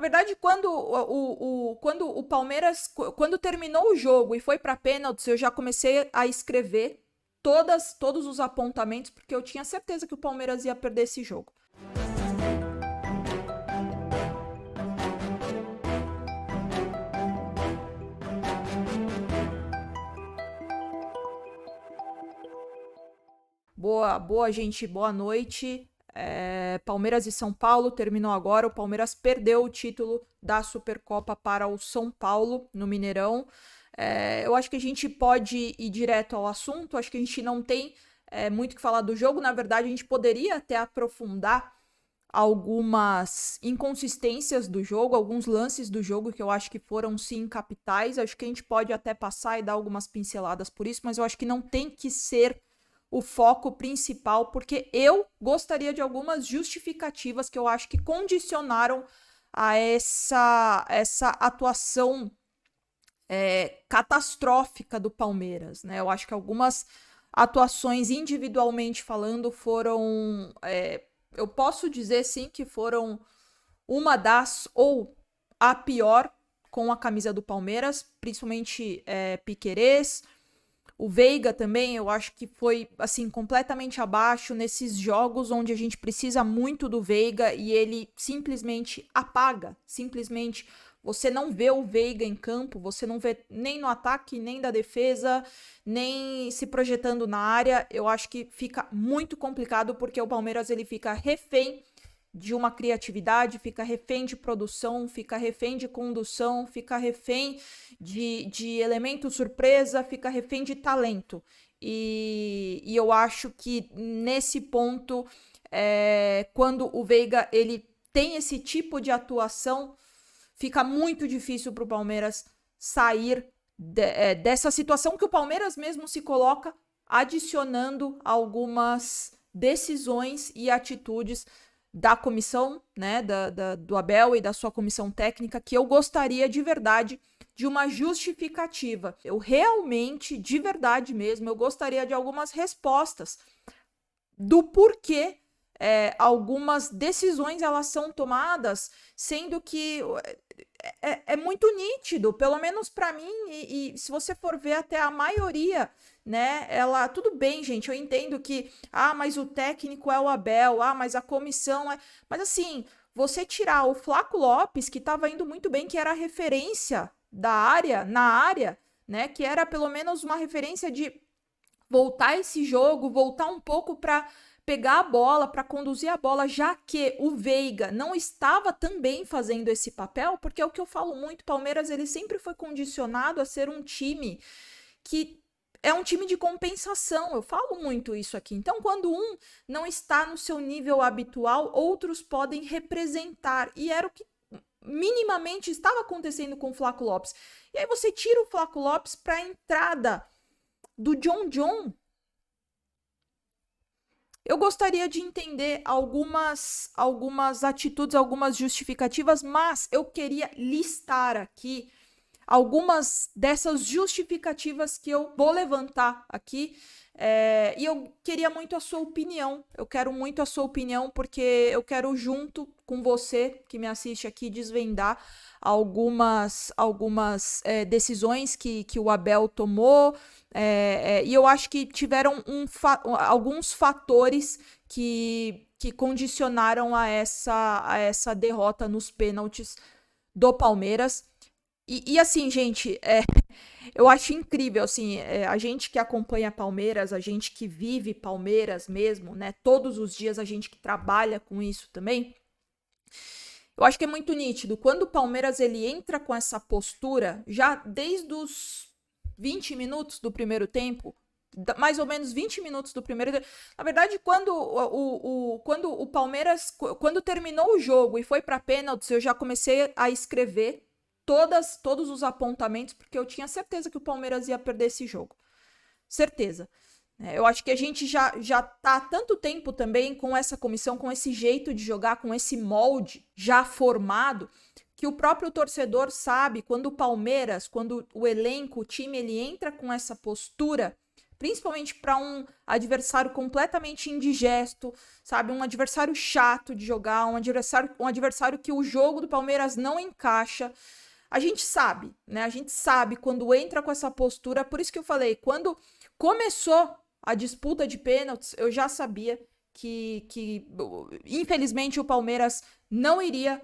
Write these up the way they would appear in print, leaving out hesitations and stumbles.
verdade, quando o Palmeiras, quando terminou o jogo e foi para pênaltis, eu já comecei a escrever todos os apontamentos, porque eu tinha certeza que o Palmeiras ia perder esse jogo. Boa, gente, boa noite. Palmeiras e São Paulo terminou agora. O Palmeiras perdeu o título da Supercopa para o São Paulo no Mineirão. Eu acho que a gente pode ir direto ao assunto. Acho que a gente não tem muito o que falar do jogo. Na verdade, a gente poderia até aprofundar algumas inconsistências do jogo, alguns lances do jogo que eu acho que foram sim capitais. Acho que a gente pode até passar e dar algumas pinceladas por isso, mas eu acho que não tem que ser o foco principal, porque eu gostaria de algumas justificativas que eu acho que condicionaram a essa atuação catastrófica do Palmeiras, né? Eu acho que algumas atuações individualmente falando foram, eu posso dizer sim que foram uma das ou a pior com a camisa do Palmeiras, principalmente Piquerez. O Veiga também, eu acho que foi, assim, completamente abaixo nesses jogos onde a gente precisa muito do Veiga e ele simplesmente apaga. Simplesmente você não vê o Veiga em campo, você não vê nem no ataque, nem da defesa, nem se projetando na área. Eu acho que fica muito complicado porque o Palmeiras ele fica refém de uma criatividade, fica refém de produção, fica refém de condução, fica refém de elemento surpresa, fica refém de talento. E eu acho que nesse ponto, quando o Veiga ele tem esse tipo de atuação, fica muito difícil para o Palmeiras sair dessa situação que o Palmeiras mesmo se coloca, adicionando algumas decisões e atitudes da comissão, né, do Abel e da sua comissão técnica, que eu gostaria de verdade de uma justificativa. Eu realmente, de verdade mesmo, eu gostaria de algumas respostas do porquê algumas decisões elas são tomadas, sendo que é muito nítido, pelo menos para mim, e se você for ver até a maioria, né, ela, tudo bem, gente, eu entendo que, mas o técnico é o Abel, mas a comissão é, mas assim, você tirar o Flaco Lopes, que estava indo muito bem, que era a referência na área, né, que era pelo menos uma referência de voltar esse jogo, voltar um pouco para pegar a bola, para conduzir a bola, já que o Veiga não estava também fazendo esse papel, porque é o que eu falo muito, Palmeiras ele sempre foi condicionado a ser um time que é um time de compensação, eu falo muito isso aqui. Então, quando um não está no seu nível habitual, outros podem representar, e era o que minimamente estava acontecendo com o Flaco Lopes. E aí você tira o Flaco Lopes para a entrada do John. Eu gostaria de entender algumas atitudes, algumas justificativas, mas eu queria listar aqui algumas dessas justificativas que eu vou levantar aqui. E eu queria muito a sua opinião. Eu quero muito a sua opinião, porque eu quero, junto com você que me assiste aqui, desvendar algumas decisões que o Abel tomou. E eu acho que tiveram alguns fatores que condicionaram a essa derrota nos pênaltis do Palmeiras. E assim, gente, eu acho incrível, assim, a gente que acompanha Palmeiras, a gente que vive Palmeiras mesmo, né, todos os dias, a gente que trabalha com isso também, eu acho que é muito nítido, quando o Palmeiras ele entra com essa postura, já desde os 20 minutos do primeiro tempo, mais ou menos 20 minutos do primeiro tempo, na verdade, quando o Palmeiras, quando terminou o jogo e foi para pênaltis, eu já comecei a escrever todos os apontamentos, porque eu tinha certeza que o Palmeiras ia perder esse jogo. Certeza. Eu acho que a gente já tá há tanto tempo também com essa comissão, com esse jeito de jogar, com esse molde já formado, que o próprio torcedor sabe quando o Palmeiras, quando o elenco, o time, ele entra com essa postura, principalmente para um adversário completamente indigesto, sabe? Um adversário chato de jogar, um adversário que o jogo do Palmeiras não encaixa. A gente sabe, né? A gente sabe quando entra com essa postura. Por isso que eu falei, quando começou a disputa de pênaltis, eu já sabia que infelizmente o Palmeiras não iria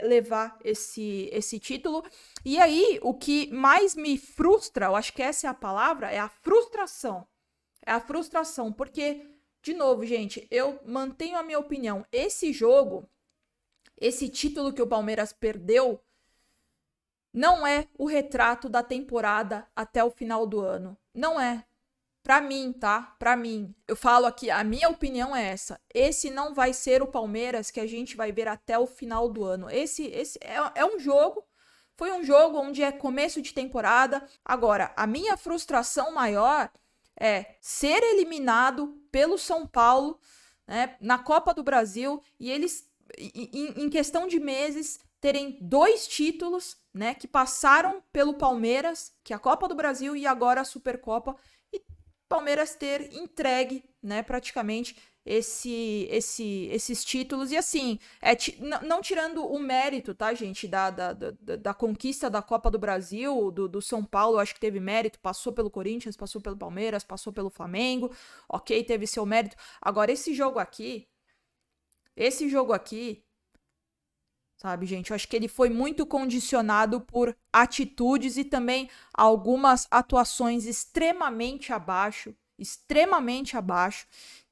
levar esse título. E aí, o que mais me frustra, eu acho que essa é a palavra, é a frustração. É a frustração, porque, de novo, gente, eu mantenho a minha opinião. Esse jogo, esse título que o Palmeiras perdeu, não é o retrato da temporada até o final do ano. Não é. Pra mim, tá? Pra mim. Eu falo aqui, a minha opinião é essa. Esse não vai ser o Palmeiras que a gente vai ver até o final do ano. Esse é um jogo. Foi um jogo onde é começo de temporada. Agora, a minha frustração maior é ser eliminado pelo São Paulo, né, na Copa do Brasil, e eles, em questão de meses, terem 2 títulos, né, que passaram pelo Palmeiras, que é a Copa do Brasil e agora a Supercopa, e Palmeiras ter entregue, né, praticamente esses títulos. E assim, não tirando o mérito, tá, gente, da conquista da Copa do Brasil, do São Paulo, acho que teve mérito, passou pelo Corinthians, passou pelo Palmeiras, passou pelo Flamengo, ok, teve seu mérito. Agora, esse jogo aqui, sabe, gente, eu acho que ele foi muito condicionado por atitudes e também algumas atuações extremamente abaixo,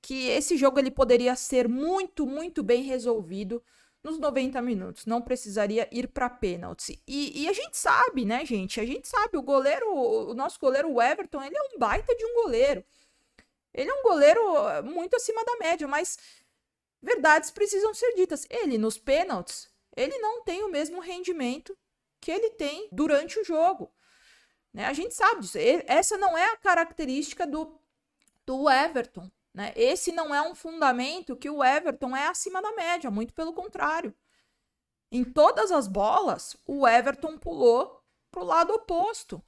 que esse jogo ele poderia ser muito, muito bem resolvido nos 90 minutos, não precisaria ir para pênaltis. E a gente sabe, né, gente, a gente sabe, o nosso goleiro, o Everton, ele é um baita de um goleiro. Ele é um goleiro muito acima da média, mas verdades precisam ser ditas. Ele, nos pênaltis, ele não tem o mesmo rendimento que ele tem durante o jogo, né? A gente sabe disso. Essa não é a característica do Everton, né? Esse não é um fundamento que o Everton é acima da média, muito pelo contrário. Em todas as bolas, o Everton pulou pro lado oposto.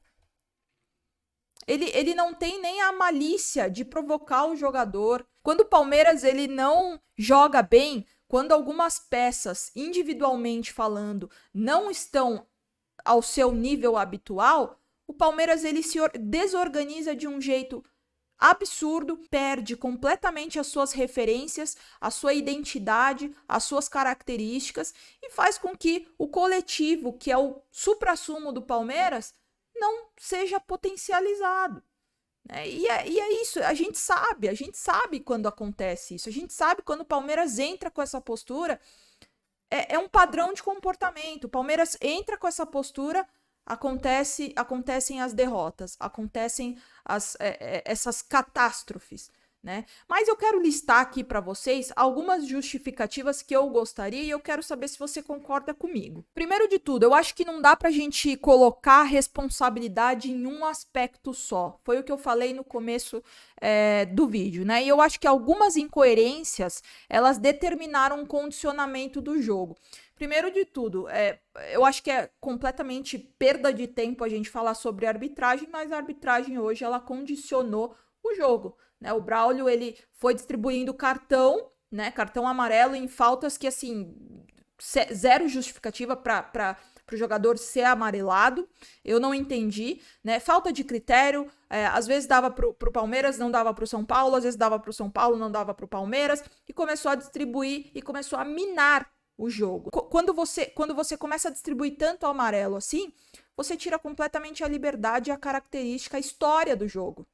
Ele não tem nem a malícia de provocar o jogador. Quando o Palmeiras ele não joga bem, quando algumas peças, individualmente falando, não estão ao seu nível habitual, o Palmeiras ele se desorganiza de um jeito absurdo, perde completamente as suas referências, a sua identidade, as suas características e faz com que o coletivo, que é o suprassumo do Palmeiras, não seja potencializado. E é isso, a gente sabe quando acontece isso, a gente sabe quando o Palmeiras entra com essa postura, é um padrão de comportamento. O Palmeiras entra com essa postura, acontecem as derrotas, acontecem essas catástrofes, né? Mas eu quero listar aqui para vocês algumas justificativas que eu gostaria e eu quero saber se você concorda comigo. Primeiro de tudo, eu acho que não dá pra gente colocar responsabilidade em um aspecto só. Foi o que eu falei no começo do vídeo, né? E eu acho que algumas incoerências, elas determinaram um condicionamento do jogo. Primeiro de tudo, eu acho que é completamente perda de tempo a gente falar sobre arbitragem, mas a arbitragem hoje, ela condicionou o jogo, né? O Braulio, ele foi distribuindo cartão, né? Cartão amarelo em faltas que, assim, zero justificativa para o jogador ser amarelado. Eu não entendi, né? Falta de critério, às vezes dava pro Palmeiras, não dava pro São Paulo, às vezes dava pro São Paulo, não dava pro Palmeiras, e começou a distribuir e começou a minar o jogo. Quando você começa a distribuir tanto amarelo assim, você tira completamente a liberdade, a característica, a história do jogo.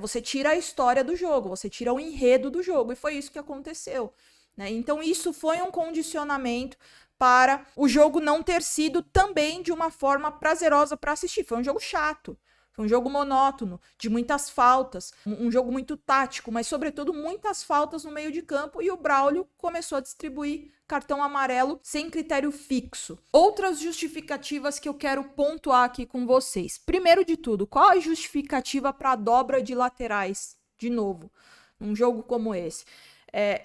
Você tira a história do jogo, você tira o enredo do jogo, e foi isso que aconteceu, né? Então isso foi um condicionamento para o jogo não ter sido também de uma forma prazerosa para assistir. Foi um jogo chato, foi um jogo monótono, de muitas faltas, um jogo muito tático, mas sobretudo muitas faltas no meio de campo, e o Braulio começou a distribuir cartão amarelo sem critério fixo. Outras justificativas que eu quero pontuar aqui com vocês. Primeiro de tudo, qual a justificativa para a dobra de laterais? De novo, num jogo como esse.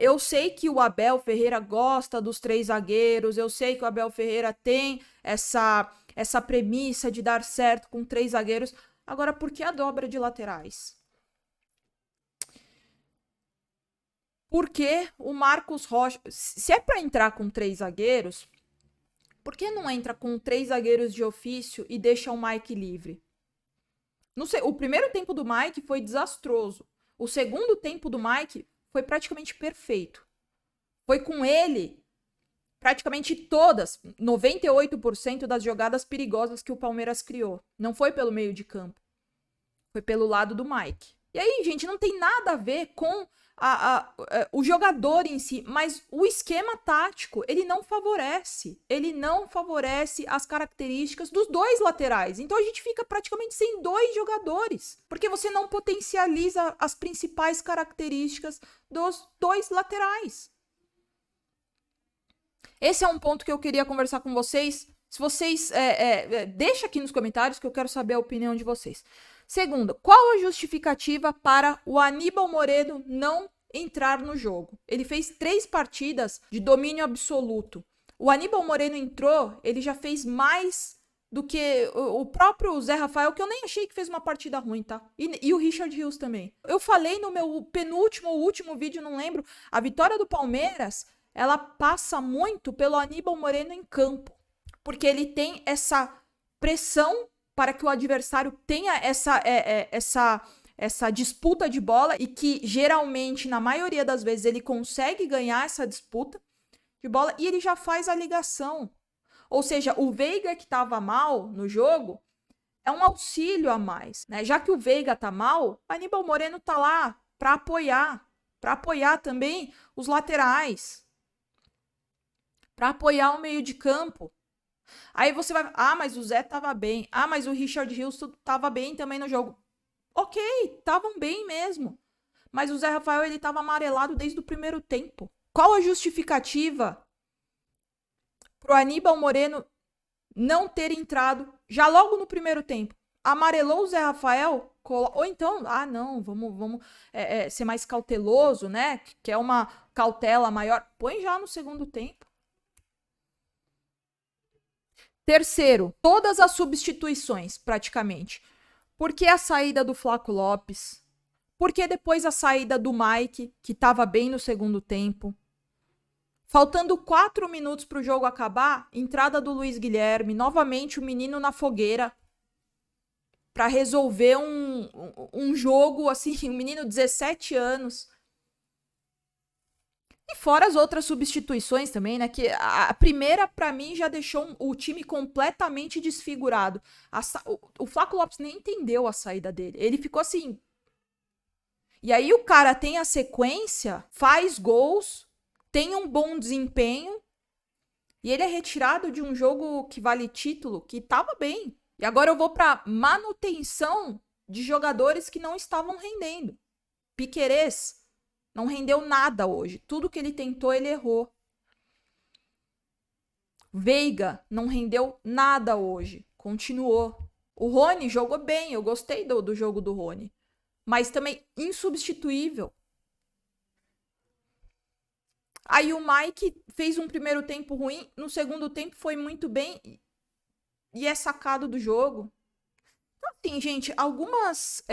Eu sei que o Abel Ferreira gosta dos 3 zagueiros, eu sei que o Abel Ferreira tem essa premissa de dar certo com 3 zagueiros. Agora, por que a dobra de laterais? Porque o Marcos Rocha, se é para entrar com 3 zagueiros, por que não entra com 3 zagueiros de ofício e deixa o Mike livre? Não sei, o primeiro tempo do Mike foi desastroso. O segundo tempo do Mike foi praticamente perfeito. Foi com ele praticamente todas, 98% das jogadas perigosas que o Palmeiras criou. Não foi pelo meio de campo. Foi pelo lado do Mike. E aí, gente, não tem nada a ver com o jogador em si, mas o esquema tático, ele não favorece. Ele não favorece as características dos 2 laterais. Então a gente fica praticamente sem 2 jogadores, porque você não potencializa as principais características dos 2 laterais. Esse é um ponto que eu queria conversar com vocês. Se vocês... deixa aqui nos comentários que eu quero saber a opinião de vocês. Segundo, qual a justificativa para o Aníbal Moreno não entrar no jogo? Ele fez 3 partidas de domínio absoluto. O Aníbal Moreno entrou, ele já fez mais do que o próprio Zé Rafael, que eu nem achei que fez uma partida ruim, tá? E o Richard Rios também. Eu falei no meu penúltimo ou último vídeo, não lembro, a vitória do Palmeiras, ela passa muito pelo Aníbal Moreno em campo, porque ele tem essa pressão para que o adversário tenha essa disputa de bola e que geralmente, na maioria das vezes, ele consegue ganhar essa disputa de bola e ele já faz a ligação. Ou seja, o Veiga que estava mal no jogo é um auxílio a mais, né? Já que o Veiga tá mal, o Aníbal Moreno tá lá para apoiar também os laterais, para apoiar o meio de campo. Aí você vai... mas o Zé tava bem. Mas o Richard Rios tava bem também no jogo. Ok, estavam bem mesmo. Mas o Zé Rafael, ele tava amarelado desde o primeiro tempo. Qual a justificativa pro Aníbal Moreno não ter entrado já logo no primeiro tempo? Amarelou o Zé Rafael? Ou então, não, vamos ser mais cauteloso, né? Que é uma cautela maior. Põe já no segundo tempo. Terceiro, todas as substituições, praticamente. Por que a saída do Flaco Lopes? Por que depois a saída do Mike, que estava bem no segundo tempo? Faltando 4 minutos para o jogo acabar, entrada do Luiz Guilherme, novamente o menino na fogueira, para resolver um jogo, assim, um menino de 17 anos. E fora as outras substituições também, né? Que a primeira, pra mim, já deixou o time completamente desfigurado. O Flaco Lopes nem entendeu a saída dele. Ele ficou assim. E aí o cara tem a sequência, faz gols, tem um bom desempenho. E ele é retirado de um jogo que vale título, que tava bem. E agora eu vou pra manutenção de jogadores que não estavam rendendo. Piquerez não rendeu nada hoje. Tudo que ele tentou, ele errou. Veiga não rendeu nada hoje. Continuou. O Rony jogou bem. Eu gostei do jogo do Rony. Mas também insubstituível. Aí o Mike fez um primeiro tempo ruim. No segundo tempo foi muito bem. E é sacado do jogo. Então, assim, gente, algumas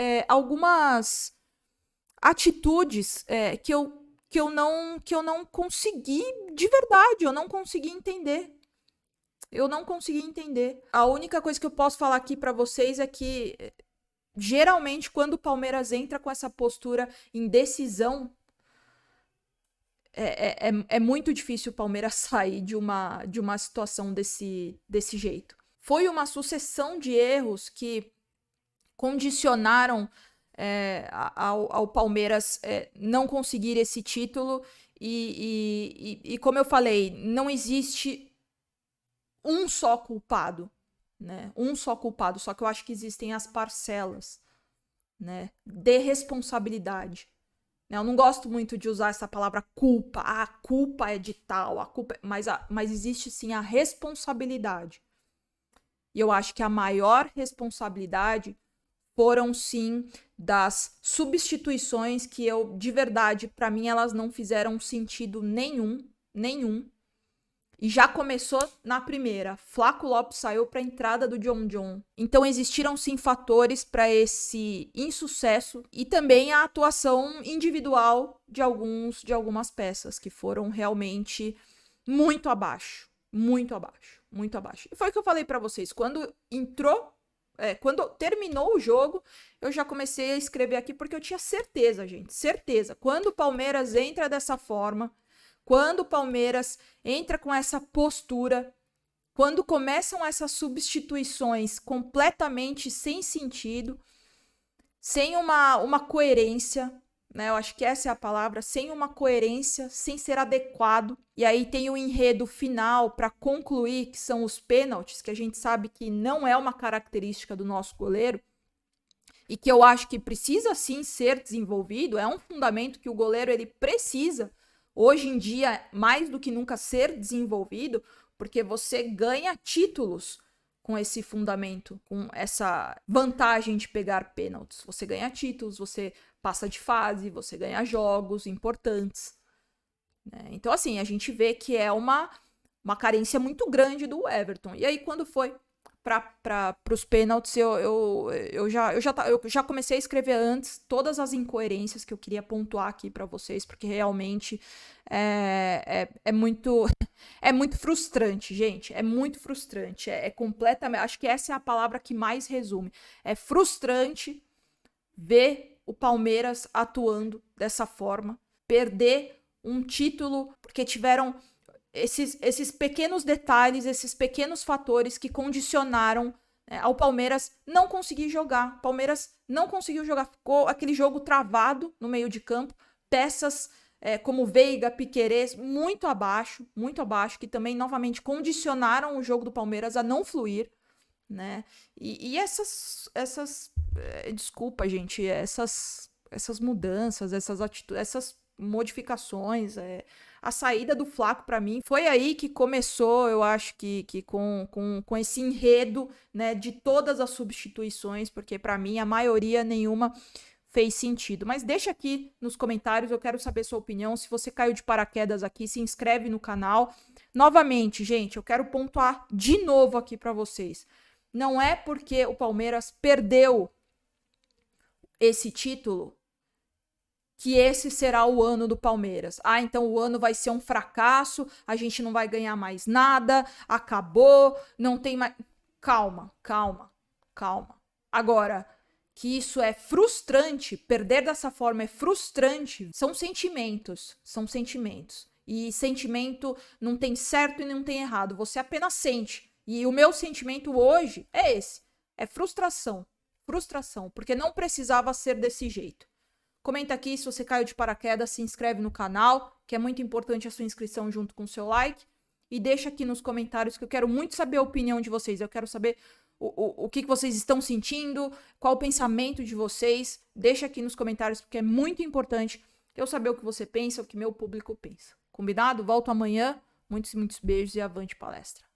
atitudes que eu não consegui, de verdade, eu não consegui entender. A única coisa que eu posso falar aqui pra vocês é que, geralmente, quando o Palmeiras entra com essa postura em decisão, é muito difícil o Palmeiras sair de uma situação desse jeito. Foi uma sucessão de erros que condicionaram ao Palmeiras não conseguir esse título e como eu falei, não existe um só culpado, né? Um só culpado, só que eu acho que existem as parcelas, né, de responsabilidade. Eu não gosto muito de usar essa palavra culpa. A culpa é de tal, a culpa mas existe sim a responsabilidade. E eu acho que a maior responsabilidade foram sim das substituições que eu, de verdade, para mim elas não fizeram sentido nenhum. E já começou na primeira. Flaco Lopes saiu para a entrada do John. Então existiram sim fatores para esse insucesso e também a atuação individual de algumas peças que foram realmente muito abaixo, muito abaixo, muito abaixo. E foi o que eu falei para vocês, quando terminou o jogo, eu já comecei a escrever aqui porque eu tinha certeza, gente, certeza. Quando o Palmeiras entra dessa forma, quando o Palmeiras entra com essa postura, quando começam essas substituições completamente sem sentido, sem uma coerência, né? Eu acho que essa é a palavra, sem uma coerência, sem ser adequado. E aí tem o enredo final para concluir, que são os pênaltis, que a gente sabe que não é uma característica do nosso goleiro, e que eu acho que precisa sim ser desenvolvido, é um fundamento que o goleiro ele precisa hoje em dia, mais do que nunca, ser desenvolvido, porque você ganha títulos com esse fundamento, com essa vantagem de pegar pênaltis. Você ganha títulos, você passa de fase, você ganha jogos importantes. Né? Então, assim, a gente vê que é uma carência muito grande do Everton. E aí, quando foi para os pênaltis, eu já comecei a escrever antes todas as incoerências que eu queria pontuar aqui para vocês, porque realmente é muito frustrante, gente. É muito frustrante. É completamente. Acho que essa é a palavra que mais resume. É frustrante ver o Palmeiras atuando dessa forma, perder um título porque tiveram esses pequenos detalhes, esses pequenos fatores que condicionaram ao Palmeiras não conseguir jogar. O Palmeiras não conseguiu jogar, ficou aquele jogo travado no meio de campo, peças como Veiga, Piquerez, muito abaixo, que também novamente condicionaram o jogo do Palmeiras a não fluir, né? E desculpa, gente, essas mudanças, essas atitudes, essas modificações, a saída do Flaco para mim foi aí que começou, eu acho que com esse enredo, né, de todas as substituições, porque para mim a maioria nenhuma fez sentido. Mas deixa aqui nos comentários, eu quero saber sua opinião. Se você caiu de paraquedas aqui, se inscreve no canal. Novamente, gente, eu quero pontuar de novo aqui para vocês. Não é porque o Palmeiras perdeu esse título que esse será o ano do Palmeiras. Ah, então o ano vai ser um fracasso, a gente não vai ganhar mais nada, acabou, não tem mais... Calma. Agora, que isso é frustrante, perder dessa forma é frustrante, são sentimentos. E sentimento não tem certo e não tem errado, você apenas sente. E o meu sentimento hoje é esse, é frustração, porque não precisava ser desse jeito. Comenta aqui se você caiu de paraquedas, se inscreve no canal, que é muito importante a sua inscrição junto com o seu like. E deixa aqui nos comentários que eu quero muito saber a opinião de vocês. Eu quero saber o que vocês estão sentindo, qual o pensamento de vocês. Deixa aqui nos comentários, porque é muito importante eu saber o que você pensa, o que meu público pensa. Combinado? Volto amanhã. Muitos beijos e avante palestra.